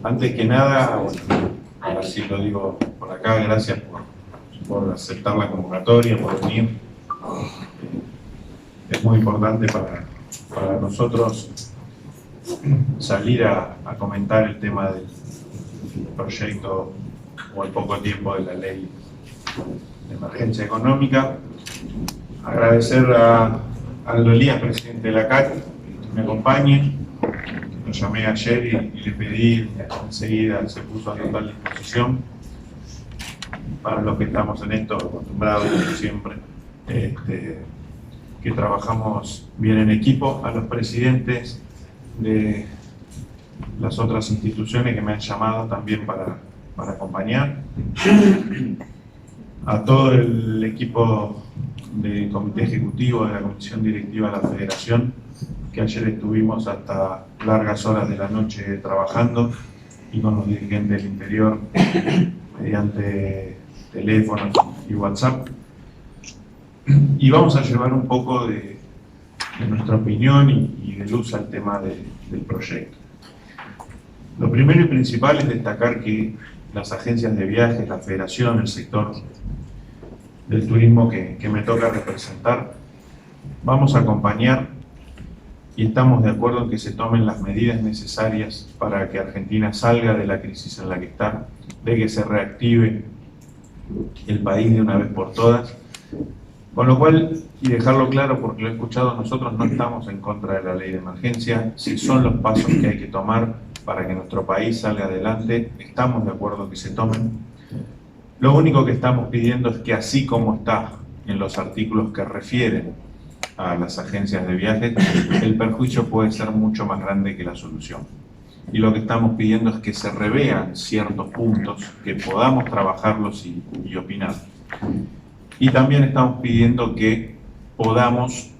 Antes que nada, bueno, ahora sí lo digo por acá, gracias por aceptar la convocatoria, por venir. Es muy importante para nosotros salir a comentar el tema del proyecto o el poco tiempo de la ley de emergencia económica. Agradecer a Aldo Elías, presidente de la CAC, que me acompañe. Lo llamé ayer y le pedí, enseguida se puso a total disposición. Para los que estamos en esto, acostumbrados siempre, que trabajamos bien en equipo. A los presidentes de las otras instituciones que me han llamado también para acompañar. A todo el equipo del Comité Ejecutivo de la Comisión Directiva de la Federación, que ayer estuvimos hasta largas horas de la noche trabajando, y con los dirigentes del interior mediante teléfono y WhatsApp. Y vamos a llevar un poco de nuestra opinión y de luz al tema del proyecto. Lo primero y principal es destacar que las agencias de viajes, la federación, el sector del turismo que me toca representar, vamos a acompañar y estamos de acuerdo en que se tomen las medidas necesarias para que Argentina salga de la crisis en la que está, de que se reactive el país de una vez por todas. Con lo cual, y dejarlo claro porque lo he escuchado, nosotros no estamos en contra de la ley de emergencia. Si son los pasos que hay que tomar para que nuestro país salga adelante, estamos de acuerdo que se tomen. Lo único que estamos pidiendo es que, así como está en los artículos que refieren a las agencias de viajes, el perjuicio puede ser mucho más grande que la solución. Y lo que estamos pidiendo es que se revean ciertos puntos, que podamos trabajarlos y opinar. Y también estamos pidiendo que podamos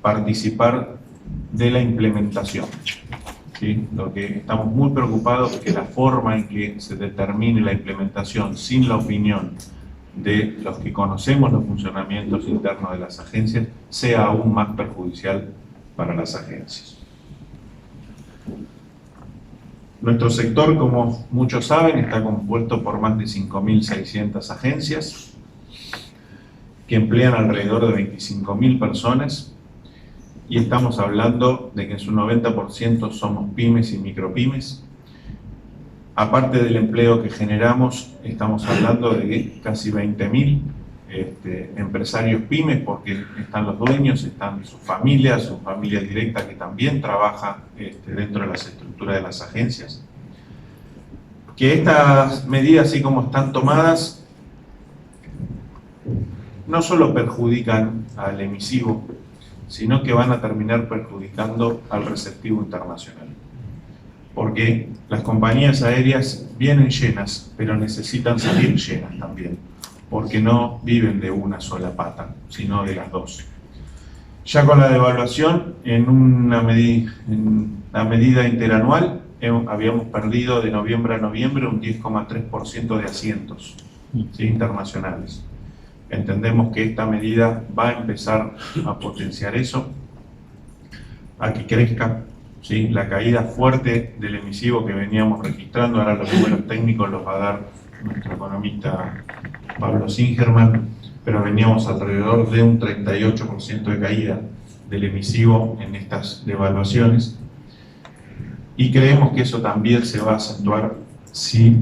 participar de la implementación. ¿Sí? Lo que estamos muy preocupados es que la forma en que se determine la implementación sin la opinión de los que conocemos los funcionamientos internos de las agencias sea aún más perjudicial para las agencias. Nuestro sector, como muchos saben, está compuesto por más de 5.600 agencias que emplean alrededor de 25.000 personas, y estamos hablando de que en su 90% somos pymes y micropymes. Aparte del empleo que generamos, estamos hablando de casi 20.000 empresarios pymes, porque están los dueños, están su familia directa que también trabaja dentro de las estructuras de las agencias. Que estas medidas, así como están tomadas, no solo perjudican al emisivo, sino que van a terminar perjudicando al receptivo internacional. Porque las compañías aéreas vienen llenas, pero necesitan salir llenas también, porque no viven de una sola pata, sino de las dos. Ya con la devaluación, en la medida interanual, habíamos perdido de noviembre a noviembre un 10,3% de asientos, ¿sí?, internacionales. Entendemos que esta medida va a empezar a potenciar eso, a que crezca, ¿sí?, la caída fuerte del emisivo que veníamos registrando. Ahora los números técnicos los va a dar nuestro economista Pablo Singerman, pero veníamos alrededor de un 38% de caída del emisivo en estas devaluaciones, y creemos que eso también se va a acentuar si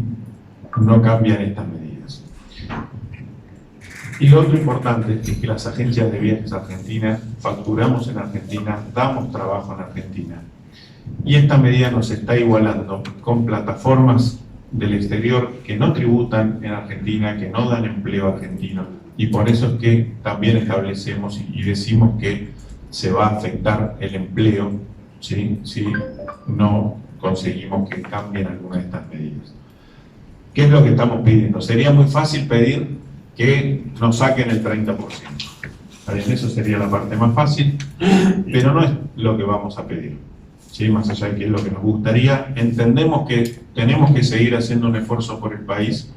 no cambian estas medidas. Y lo otro importante es que las agencias de viajes argentinas facturamos en Argentina, damos trabajo en Argentina, y esta medida nos está igualando con plataformas del exterior que no tributan en Argentina, que no dan empleo argentino, y por eso es que también establecemos y decimos que se va a afectar el empleo, ¿sí?, si no conseguimos que cambien alguna de estas medidas. ¿Qué es lo que estamos pidiendo? Sería muy fácil pedir que nos saquen el 30%. Eso sería la parte más fácil, pero no es lo que vamos a pedir, ¿sí? Más allá de que es lo que nos gustaría, entendemos que tenemos que seguir haciendo un esfuerzo por el país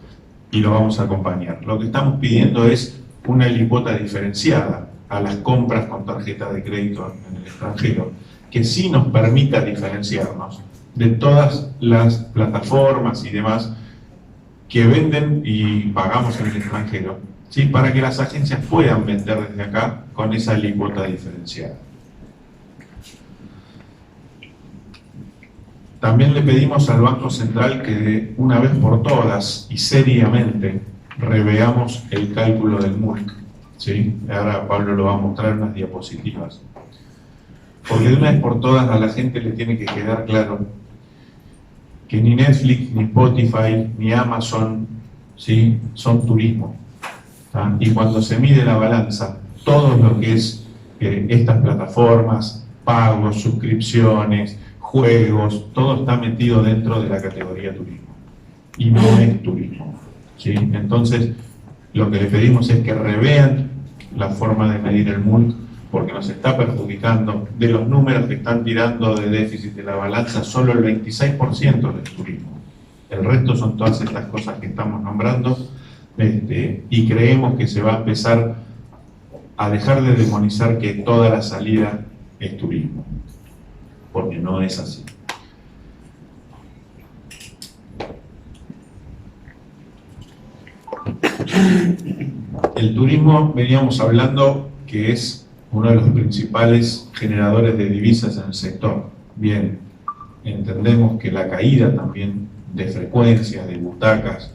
y lo vamos a acompañar. Lo que estamos pidiendo es una alícuota diferenciada a las compras con tarjeta de crédito en el extranjero, que sí nos permita diferenciarnos de todas las plataformas y demás que venden y pagamos en el extranjero, ¿sí? Para que las agencias puedan vender desde acá con esa alícuota diferenciada. También le pedimos al Banco Central que de una vez por todas y seriamente reveamos el cálculo del MULC, ¿sí? Ahora Pablo lo va a mostrar en unas diapositivas. Porque de una vez por todas a la gente le tiene que quedar claro que ni Netflix, ni Spotify, ni Amazon, ¿sí? Son turismo. ¿Ah? Y cuando se mide la balanza, todo lo que es estas plataformas, pagos, suscripciones, juegos, todo está metido dentro de la categoría turismo. Y no es turismo, ¿sí? Entonces, lo que le pedimos es que revean la forma de medir el MULC, porque nos está perjudicando. De los números que están tirando de déficit de la balanza, solo el 26% es turismo. El resto son todas estas cosas que estamos nombrando, y creemos que se va a empezar a dejar de demonizar que toda la salida es turismo, porque no es así. El turismo, veníamos hablando que es uno de los principales generadores de divisas en el sector. Bien, entendemos que la caída también de frecuencias, de butacas,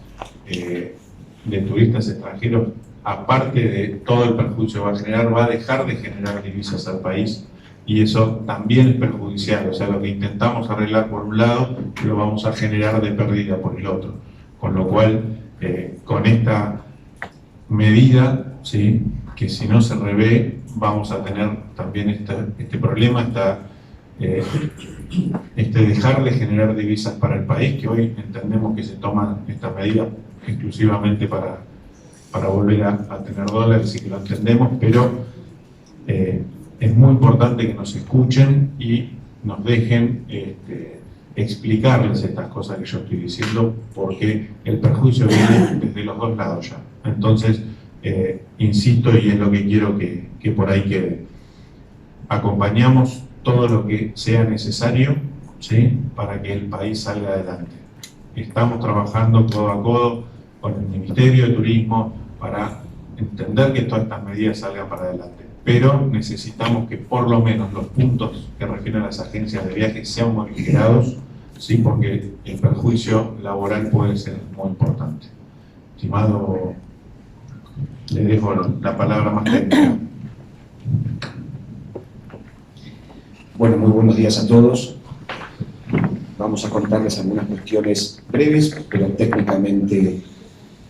de turistas extranjeros, aparte de todo el perjuicio que va a generar, va a dejar de generar divisas al país, y eso también es perjudicial. O sea, lo que intentamos arreglar por un lado, lo vamos a generar de pérdida por el otro. Con lo cual, con esta medida, ¿sí?, que si no se revé, vamos a tener también este problema, dejar de generar divisas para el país, que hoy entendemos que se toma esta medida exclusivamente para volver a tener dólares, y que lo entendemos, pero es muy importante que nos escuchen y nos dejen explicarles estas cosas que yo estoy diciendo, porque el perjuicio viene desde los dos lados ya. Entonces, insisto, y es lo que quiero que por ahí quede. Acompañamos todo lo que sea necesario, ¿sí?, para que el país salga adelante. Estamos trabajando codo a codo con el Ministerio de Turismo para entender que todas estas medidas salgan para adelante. Pero necesitamos que por lo menos los puntos que refieren a las agencias de viajes sean modificados, ¿sí?, porque el perjuicio laboral puede ser muy importante. Estimado, le dejo la palabra más técnica. Bueno, muy buenos días a todos. Vamos a contarles algunas cuestiones breves, pero técnicamente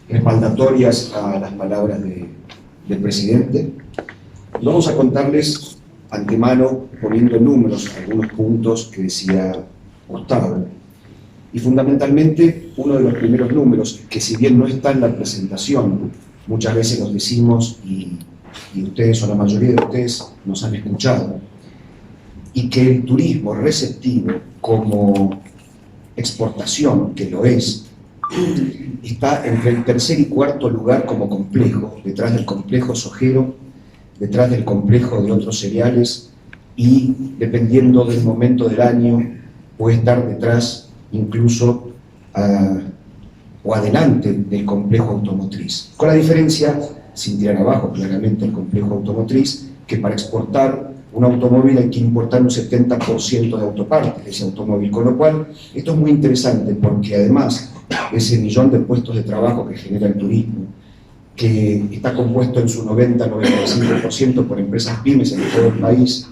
respaldatorias a las palabras del presidente. Vamos a contarles antemano, poniendo en números, algunos puntos que decía Gustavo. Y fundamentalmente, uno de los primeros números, que si bien no está en la presentación, muchas veces los decimos y ustedes, o la mayoría de ustedes, nos han escuchado, y que el turismo receptivo como exportación, que lo es, está entre el tercer y cuarto lugar como complejo, detrás del complejo sojero, detrás del complejo de otros cereales, y dependiendo del momento del año puede estar detrás incluso o adelante del complejo automotriz, con la diferencia, sin tirar abajo claramente el complejo automotriz, que para exportar un automóvil hay que importar un 70% de autopartes de ese automóvil, con lo cual esto es muy interesante, porque además ese millón de puestos de trabajo que genera el turismo, que está compuesto en su 90-95% por empresas pymes en todo el país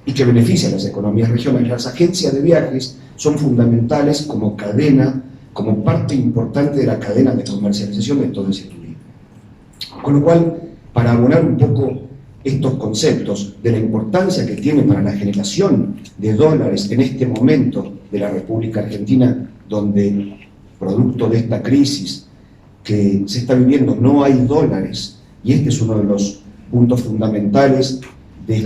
y que beneficia a las economías regionales, las agencias de viajes son fundamentales como cadena, como parte importante de la cadena de comercialización de todo ese turismo. Con lo cual, para abonar un poco estos conceptos de la importancia que tiene para la generación de dólares en este momento de la República Argentina, donde, producto de esta crisis que se está viviendo, no hay dólares, y este es uno de los puntos fundamentales de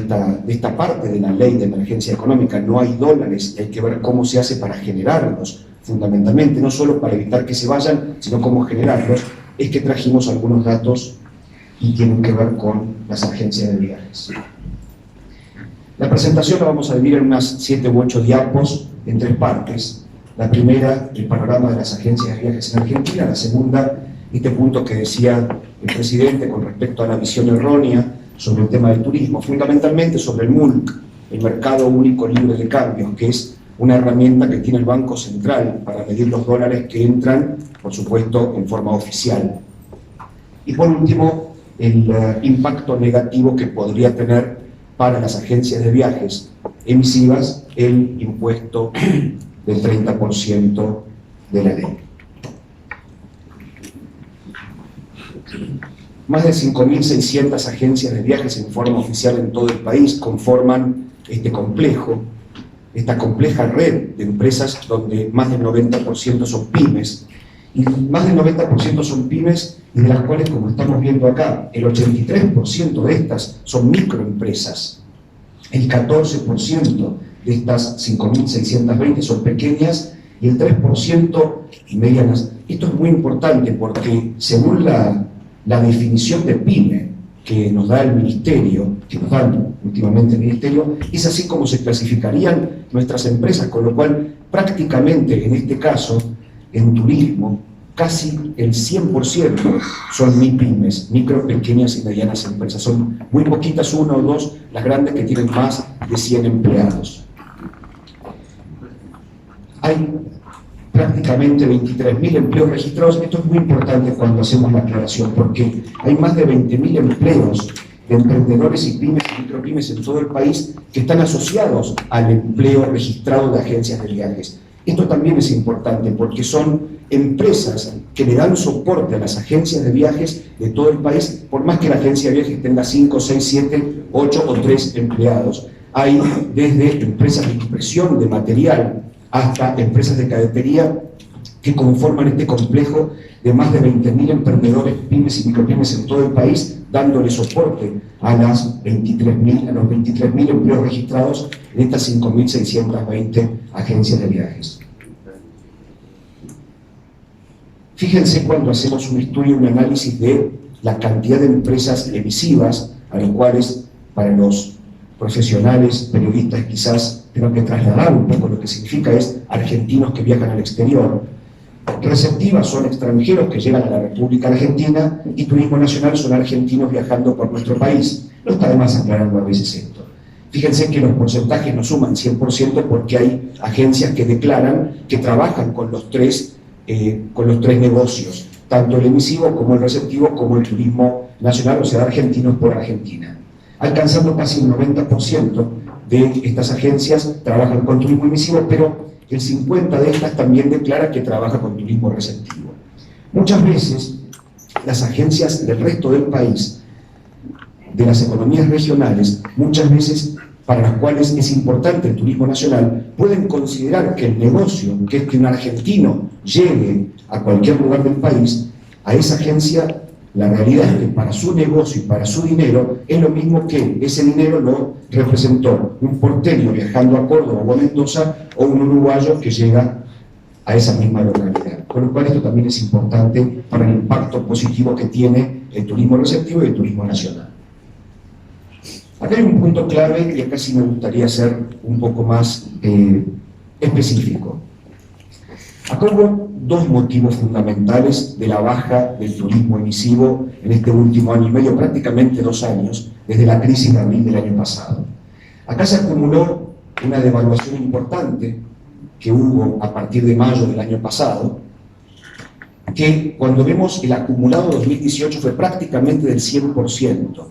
esta parte de la ley de emergencia económica. No hay dólares y hay que ver cómo se hace para generarlos, fundamentalmente, no solo para evitar que se vayan, sino cómo generarlos. Es que trajimos algunos datos y tienen que ver con las agencias de viajes. La presentación la vamos a dividir en unas 7 u 8 diapos en 3 partes. La primera, el panorama de las agencias de viajes en Argentina. La segunda, este punto que decía el presidente con respecto a la visión errónea sobre el tema del turismo, fundamentalmente sobre el MULC, el Mercado Único Libre de Cambios, que es una herramienta que tiene el Banco Central para medir los dólares que entran, por supuesto, en forma oficial. Y por último, el impacto negativo que podría tener para las agencias de viajes emisivas el impuesto del 30% de la ley. Más de 5.600 agencias de viajes en forma oficial en todo el país conforman esta compleja red de empresas donde más del 90% son pymes, y más del 90% son pymes, y de las cuales, como estamos viendo acá, el 83% de estas son microempresas, el 14% de estas 5.620 son pequeñas y el 3% medianas. Esto es muy importante porque según la definición de pyme que nos da el Ministerio, que nos da últimamente el Ministerio, es así como se clasificarían nuestras empresas, con lo cual prácticamente en este caso, en turismo, casi el 100% son MIPYMES, micro, pequeñas y medianas empresas. Son muy poquitas, una o dos, las grandes que tienen más de 100 empleados. Hay prácticamente 23.000 empleos registrados. Esto es muy importante cuando hacemos la aclaración, porque hay más de 20.000 empleos de emprendedores y pymes y micropymes en todo el país que están asociados al empleo registrado de agencias de viajes. Esto también es importante porque son empresas que le dan soporte a las agencias de viajes de todo el país, por más que la agencia de viajes tenga 5, 6, 7, 8 o 3 empleados. Hay desde empresas de impresión de material hasta empresas de cadetería que conforman este complejo de más de 20.000 emprendedores, pymes y micropymes en todo el país, dándole soporte a los 23.000 empleos registrados en estas 5.620 agencias de viajes. Fíjense cuando hacemos un estudio, un análisis de la cantidad de empresas emisivas a las cuales, para los profesionales, periodistas, quizás tengo que trasladar un poco lo que significa es argentinos que viajan al exterior. Receptivas son extranjeros que llegan a la República Argentina y turismo nacional son argentinos viajando por nuestro país. No está de más aclararlo a veces esto. Fíjense que los porcentajes no suman 100% porque hay agencias que declaran que trabajan con los tres negocios, tanto el emisivo como el receptivo como el turismo nacional, o sea, argentinos por Argentina. Alcanzando casi un 90% de estas agencias trabajan con turismo emisivo, pero el 50% de estas también declara que trabaja con turismo receptivo. Muchas veces las agencias del resto del país, de las economías regionales, muchas veces para las cuales es importante el turismo nacional, pueden considerar que el negocio, que es que un argentino llegue a cualquier lugar del país, a esa agencia, la realidad es que para su negocio y para su dinero es lo mismo que ese dinero lo representó un porteño viajando a Córdoba o a Mendoza o un uruguayo que llega a esa misma localidad. Con lo cual esto también es importante para el impacto positivo que tiene el turismo receptivo y el turismo nacional. Acá hay un punto clave y acá sí me gustaría ser un poco más específico. Acá hubo dos motivos fundamentales de la baja del turismo emisivo en este último año y medio, prácticamente 2 años, desde la crisis de abril del año pasado. Acá se acumuló una devaluación importante que hubo a partir de mayo del año pasado, que cuando vemos el acumulado 2018 fue prácticamente del 100%.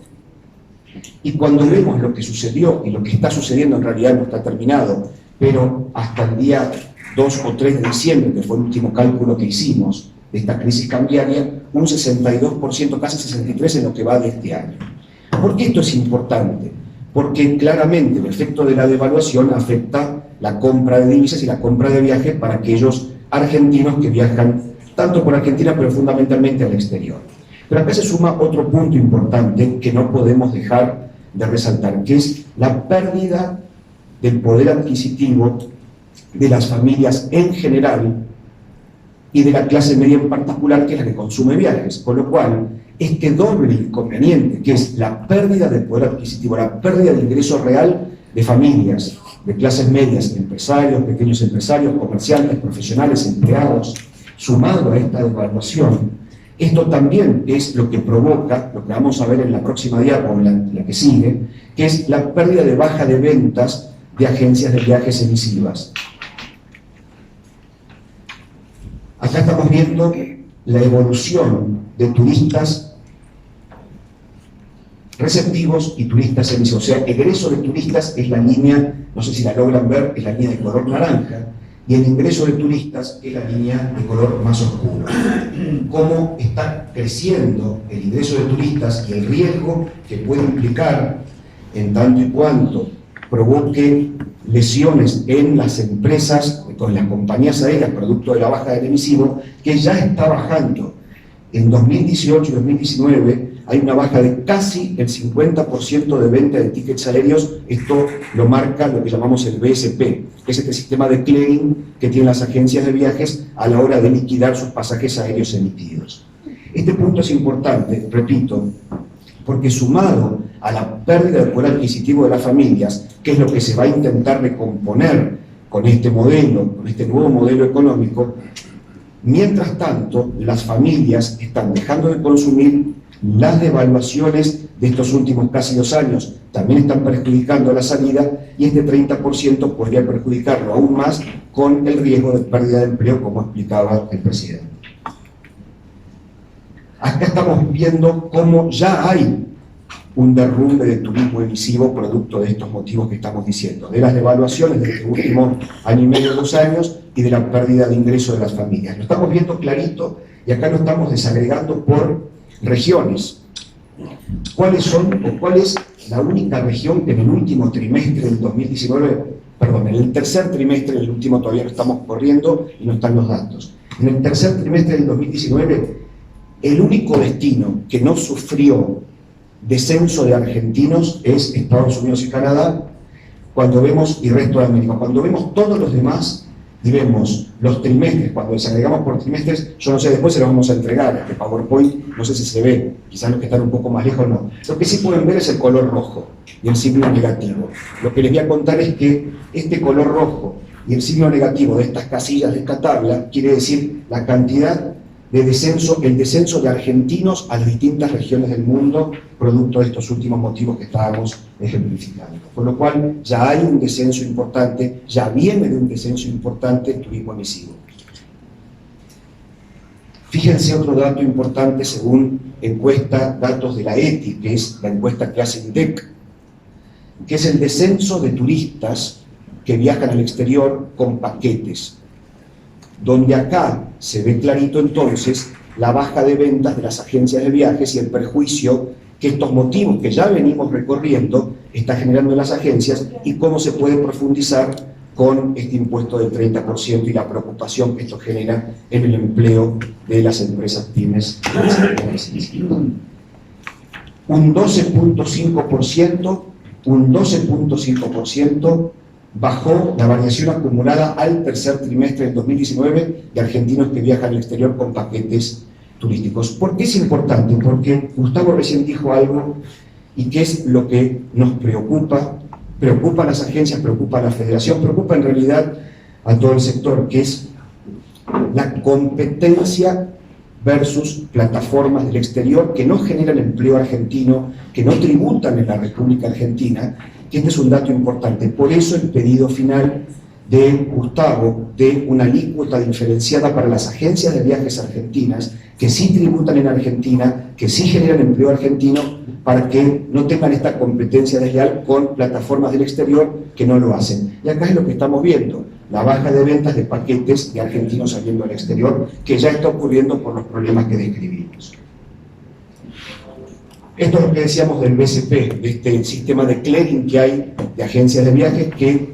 Y cuando vemos lo que sucedió y lo que está sucediendo, en realidad no está terminado, pero hasta el día 2 o 3 de diciembre, que fue el último cálculo que hicimos de esta crisis cambiaria, un 62%, casi 63% en lo que va de este año. ¿Por qué esto es importante? Porque claramente el efecto de la devaluación afecta la compra de divisas y la compra de viajes para aquellos argentinos que viajan tanto por Argentina, pero fundamentalmente al exterior. Pero acá se suma otro punto importante que no podemos dejar de resaltar, que es la pérdida del poder adquisitivo de las familias en general y de la clase media en particular, que es la que consume viajes. Con lo cual, este doble inconveniente, que es la pérdida del poder adquisitivo, la pérdida del ingreso real de familias de clases medias, empresarios, pequeños empresarios, comerciantes, profesionales, empleados, sumado a esta devaluación, esto también es lo que provoca, lo que vamos a ver en la próxima diapo, la que sigue, que es la pérdida de baja de ventas de agencias de viajes emisivas. Acá estamos viendo la evolución de turistas receptivos y turistas emisivos. O sea, egreso de turistas es la línea, no sé si la logran ver, es la línea de color naranja, y el ingreso de turistas es la línea de color más oscuro. Cómo está creciendo el ingreso de turistas y el riesgo que puede implicar en tanto y cuanto provoque lesiones en las empresas, con las compañías aéreas, producto de la baja del emisivo, que ya está bajando. En 2018 y 2019 hay una baja de casi el 50% de venta de tickets aéreos. Esto lo marca lo que llamamos el BSP, que es este sistema de clearing que tienen las agencias de viajes a la hora de liquidar sus pasajes aéreos emitidos. Este punto es importante, repito, porque sumado a la pérdida de poder adquisitivo de las familias, que es lo que se va a intentar recomponer con este modelo, con este nuevo modelo económico, mientras tanto las familias están dejando de consumir. Las devaluaciones de estos últimos casi 2 años también están perjudicando la salida, y este 30% podría perjudicarlo aún más con el riesgo de pérdida de empleo, como explicaba el presidente. Acá estamos viendo cómo ya hay un derrumbe de turismo emisivo producto de estos motivos que estamos diciendo, de las devaluaciones de este último año y medio, 2 años, y de la pérdida de ingresos de las familias. Lo estamos viendo clarito, y acá lo estamos desagregando por regiones. ¿Cuáles son o cuál es la única región que en el último trimestre del 2019, perdón, en el tercer trimestre, en el último todavía no estamos corriendo y no están los datos, en el tercer trimestre del 2019, el único destino que no sufrió descenso de argentinos es Estados Unidos y Canadá, cuando vemos, y resto de América, cuando vemos todos los demás, y vemos los trimestres, cuando desagregamos por trimestres, yo no sé, después se los vamos a entregar, este PowerPoint, no sé si se ve, quizás los que están un poco más lejos no. Lo que sí pueden ver es el color rojo y el signo negativo. Lo que les voy a contar es que este color rojo y el signo negativo de estas casillas de esta tabla quiere decir la cantidad de descenso, el descenso de argentinos a las distintas regiones del mundo, producto de estos últimos motivos que estábamos ejemplificando. Por lo cual ya hay un descenso importante, ya viene de un descenso importante el turismo emisivo. Fíjense otro dato importante según encuesta, datos de la ETI, que es la encuesta que hace INDEC, que es el descenso de turistas que viajan al exterior con paquetes, donde acá se ve clarito entonces la baja de ventas de las agencias de viajes y el perjuicio que estos motivos que ya venimos recorriendo está generando en las agencias, y cómo se puede profundizar con este impuesto del 30% y la preocupación que esto genera en el empleo de las empresas pymes. Un 12.5% bajó la variación acumulada al tercer trimestre del 2019 de argentinos que viajan al exterior con paquetes turísticos. ¿Por qué es importante? Porque Gustavo recién dijo algo, y que es lo que nos preocupa a las agencias, preocupa a la federación, preocupa en realidad a todo el sector, que es la competencia versus plataformas del exterior que no generan empleo argentino, que no tributan en la República Argentina, que este es un dato importante. Por eso el pedido final de Gustavo de una alícuota diferenciada para las agencias de viajes argentinas que sí tributan en Argentina, que sí generan empleo argentino, para que no tengan esta competencia desleal con plataformas del exterior que no lo hacen. Y acá es lo que estamos viendo, la baja de ventas de paquetes de argentinos saliendo al exterior, que ya está ocurriendo por los problemas que describimos. Esto es lo que decíamos del BSP, de este sistema de clearing que hay de agencias de viajes que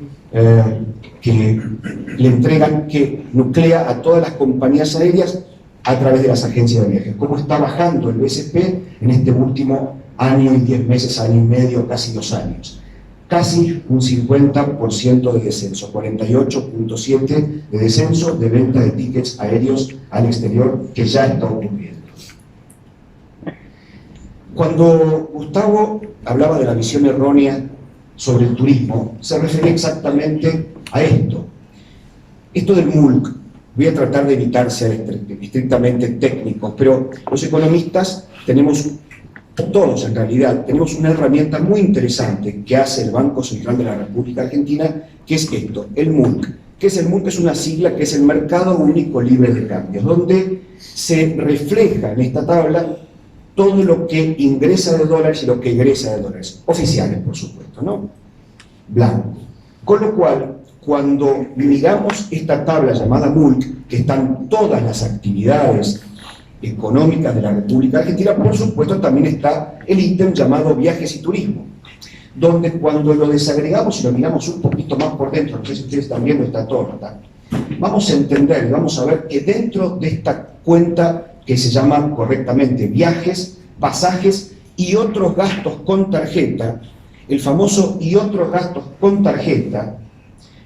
le entregan, que nuclea a todas las compañías aéreas a través de las agencias de viajes. ¿Cómo está bajando el BSP en este último año y 10 meses, año y medio, casi 2 años? Casi un 50% de descenso, 48.7% de descenso de venta de tickets aéreos al exterior, que ya está ocurriendo. Cuando Gustavo hablaba de la visión errónea sobre el turismo se refería exactamente a esto. Esto del MULC, voy a tratar de evitar ser estrictamente técnicos, pero los economistas tenemos, todos en realidad, tenemos una herramienta muy interesante que hace el Banco Central de la República Argentina, que es esto, el MULC. ¿Qué es el MULC? Es una sigla que es el Mercado Único Libre de Cambios, donde se refleja en esta tabla todo lo que ingresa de dólares y lo que egresa de dólares, oficiales por supuesto, ¿no? Blanco. Con lo cual, cuando miramos esta tabla llamada MULC, que están todas las actividades económicas de la República Argentina, por supuesto también está el ítem llamado viajes y turismo, donde cuando lo desagregamos y lo miramos un poquito más por dentro, no sé si ustedes están viendo esta torta, vamos a entender y vamos a ver que dentro de esta cuenta que se llama correctamente viajes, pasajes y otros gastos con tarjeta, el famoso y otros gastos con tarjeta,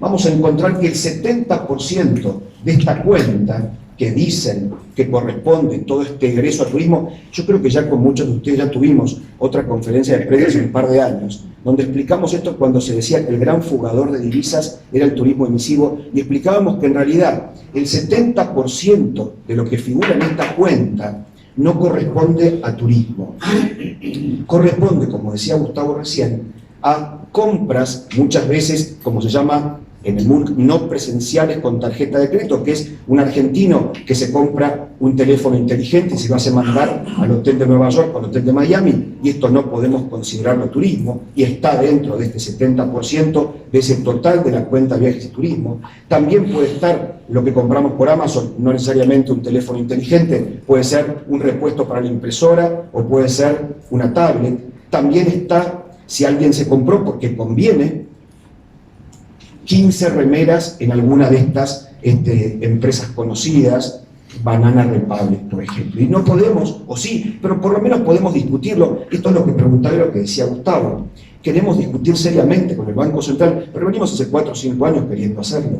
vamos a encontrar que el 70% de esta cuenta que dicen que corresponde todo este egreso a turismo, yo creo que ya con muchos de ustedes ya tuvimos otra conferencia de prensa hace un par de años, donde explicamos esto cuando se decía que el gran fugador de divisas era el turismo emisivo, y explicábamos que en realidad el 70% de lo que figura en esta cuenta no corresponde a turismo. Corresponde, como decía Gustavo recién, a compras, muchas veces, como se llama en el MULC, no presenciales con tarjeta de crédito, que es un argentino que se compra un teléfono inteligente y se lo hace mandar al hotel de Nueva York o al hotel de Miami, y esto no podemos considerarlo turismo, y está dentro de este 70% de ese total de la cuenta viajes y turismo. También puede estar lo que compramos por Amazon, no necesariamente un teléfono inteligente, puede ser un repuesto para la impresora o puede ser una tablet. También está, si alguien se compró porque conviene, 15 remeras en alguna de estas empresas conocidas, Banana Republic, por ejemplo. Y no podemos, o sí, pero por lo menos podemos discutirlo. Esto es lo que preguntaba y lo que decía Gustavo. Queremos discutir seriamente con el Banco Central, pero venimos hace 4 o 5 años queriendo hacerlo.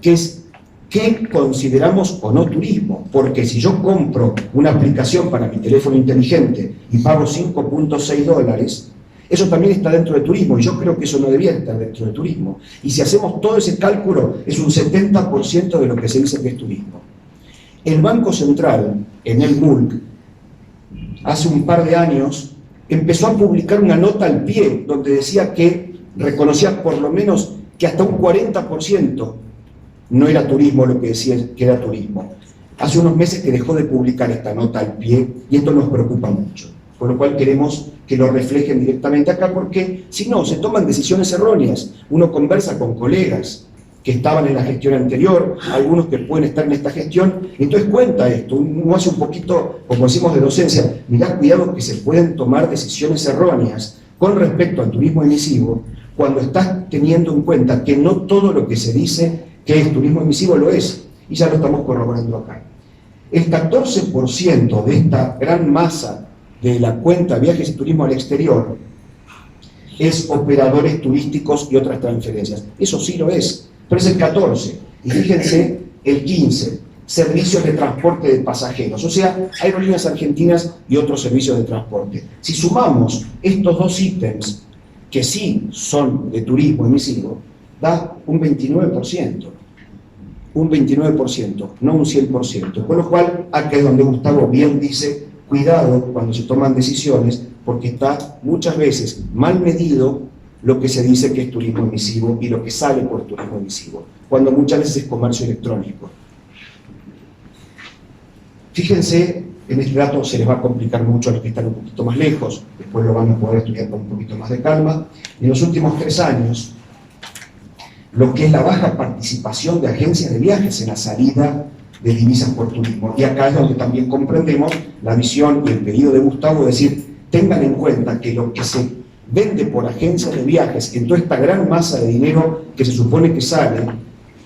Que es, ¿qué consideramos o no turismo? Porque si yo compro una aplicación para mi teléfono inteligente y pago $5.6, eso también está dentro de turismo, y yo creo que eso no debía estar dentro de turismo. Y si hacemos todo ese cálculo, es un 70% de lo que se dice que es turismo. El Banco Central, en el MULC, hace un par de años, empezó a publicar una nota al pie, donde decía que reconocía por lo menos que hasta un 40% no era turismo lo que decía que era turismo. Hace unos meses que dejó de publicar esta nota al pie, y esto nos preocupa mucho. Por lo cual queremos que lo reflejen directamente acá, porque si no, se toman decisiones erróneas. Uno conversa con colegas que estaban en la gestión anterior, algunos que pueden estar en esta gestión, y entonces cuenta esto, uno hace un poquito, como decimos de docencia, mirá, cuidado que se pueden tomar decisiones erróneas con respecto al turismo emisivo, cuando estás teniendo en cuenta que no todo lo que se dice que es turismo emisivo lo es, y ya lo estamos corroborando acá. El 14% de esta gran masa de la cuenta viajes y turismo al exterior es operadores turísticos y otras transferencias. Eso sí lo es, pero es el 14. Y fíjense, el 15, servicios de transporte de pasajeros, o sea, aerolíneas argentinas y otros servicios de transporte. Si sumamos estos dos ítems, que sí son de turismo emisivo, da un 29%. Un 29%, no un 100%. Con lo cual, acá es donde Gustavo bien dice, cuidado cuando se toman decisiones, porque está muchas veces mal medido lo que se dice que es turismo emisivo y lo que sale por turismo emisivo, cuando muchas veces es comercio electrónico. Fíjense, en este dato se les va a complicar mucho a los que están un poquito más lejos, después lo van a poder estudiar con un poquito más de calma. En los últimos 3 años, lo que es la baja participación de agencias de viajes en la salida de divisas por turismo. Y acá es donde también comprendemos la visión y el pedido de Gustavo, es decir, tengan en cuenta que lo que se vende por agencias de viajes en toda esta gran masa de dinero que se supone que sale,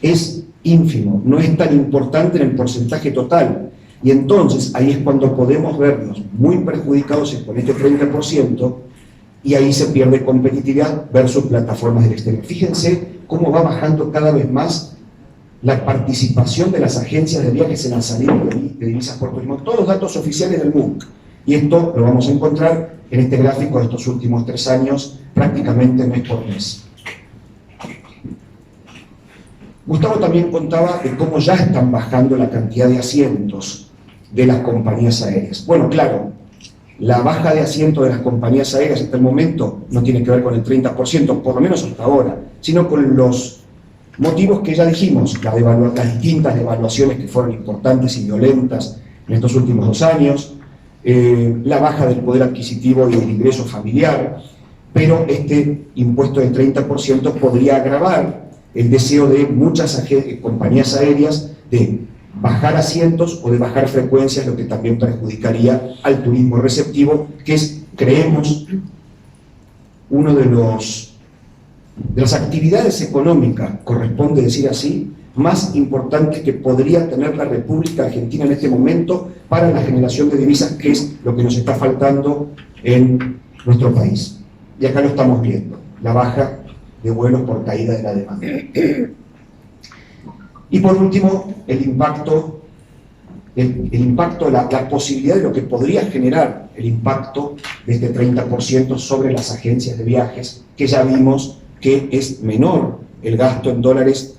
es ínfimo, no es tan importante en el porcentaje total. Y entonces ahí es cuando podemos vernos muy perjudicados con este 30%, y ahí se pierde competitividad versus plataformas del exterior. Fíjense cómo va bajando cada vez más la participación de las agencias de viajes en la salida de divisas por turismo. Todos los datos oficiales del MULC. Y esto lo vamos a encontrar en este gráfico de estos últimos 3 años, prácticamente mes por mes. Gustavo también contaba de cómo ya están bajando la cantidad de asientos de las compañías aéreas. Bueno, claro, la baja de asientos de las compañías aéreas hasta el momento no tiene que ver con el 30%, por lo menos hasta ahora, sino con los motivos que ya dijimos, las distintas devaluaciones que fueron importantes y violentas en estos últimos 2 años, la baja del poder adquisitivo y del ingreso familiar, pero este impuesto del 30% podría agravar el deseo de muchas compañías aéreas de bajar asientos o de bajar frecuencias, lo que también perjudicaría al turismo receptivo, que es, creemos, uno de las actividades económicas, corresponde decir así, más importantes que podría tener la República Argentina en este momento para la generación de divisas, que es lo que nos está faltando en nuestro país. Y acá lo estamos viendo, la baja de vuelos por caída de la demanda. Y por último, el impacto, la posibilidad de lo que podría generar el impacto de este 30% sobre las agencias de viajes, que ya vimos que es menor el gasto en dólares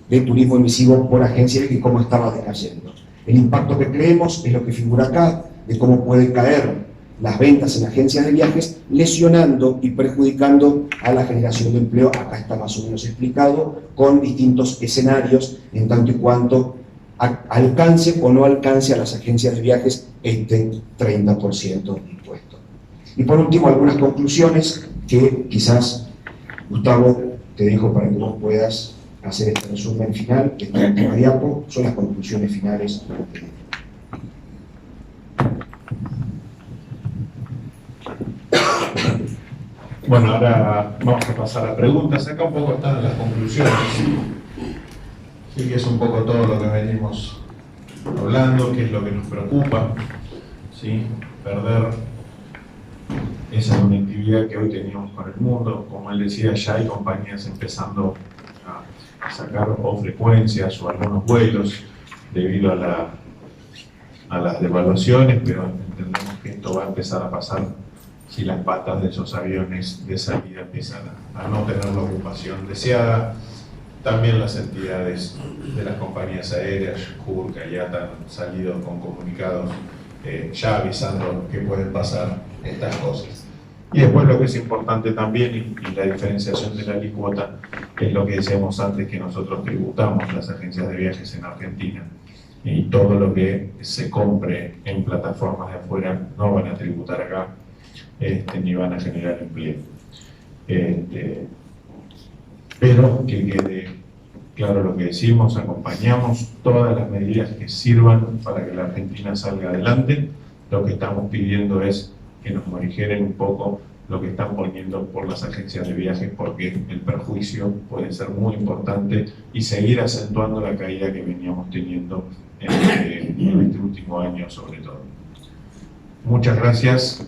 de turismo emisivo por agencia que cómo estaba decayendo. El impacto que creemos es lo que figura acá, de cómo puede caer las ventas en agencias de viajes, lesionando y perjudicando a la generación de empleo. Acá está más o menos explicado, con distintos escenarios, en tanto y cuanto alcance o no alcance a las agencias de viajes este 30% de impuesto. Y por último, algunas conclusiones que quizás, Gustavo, te dejo para que vos puedas hacer este resumen final. Esta última diapo son las conclusiones finales. Bueno, ahora vamos a pasar a preguntas. Acá un poco están las conclusiones. Sí, que es un poco todo lo que venimos hablando, qué es lo que nos preocupa, ¿sí? Perder esa conectividad que hoy teníamos con el mundo. Como él decía, ya hay compañías empezando a sacar o frecuencias o algunos vuelos debido a las devaluaciones, pero entendemos que esto va a empezar a pasar si las patas de esos aviones de salida empiezan a no tener la ocupación deseada. También las entidades de las compañías aéreas, CUR, IATA, han salido con comunicados ya avisando que pueden pasar estas cosas. Y después lo que es importante también, y la diferenciación de la alícuota, es lo que decíamos antes, que nosotros tributamos las agencias de viajes en Argentina. Y todo lo que se compre en plataformas de afuera no van a tributar acá, ni van a generar empleo. Pero que quede claro lo que decimos, acompañamos todas las medidas que sirvan para que la Argentina salga adelante. Lo que estamos pidiendo es que nos morigeren un poco lo que están poniendo por las agencias de viajes, porque el perjuicio puede ser muy importante y seguir acentuando la caída que veníamos teniendo en este último año sobre todo. Muchas gracias.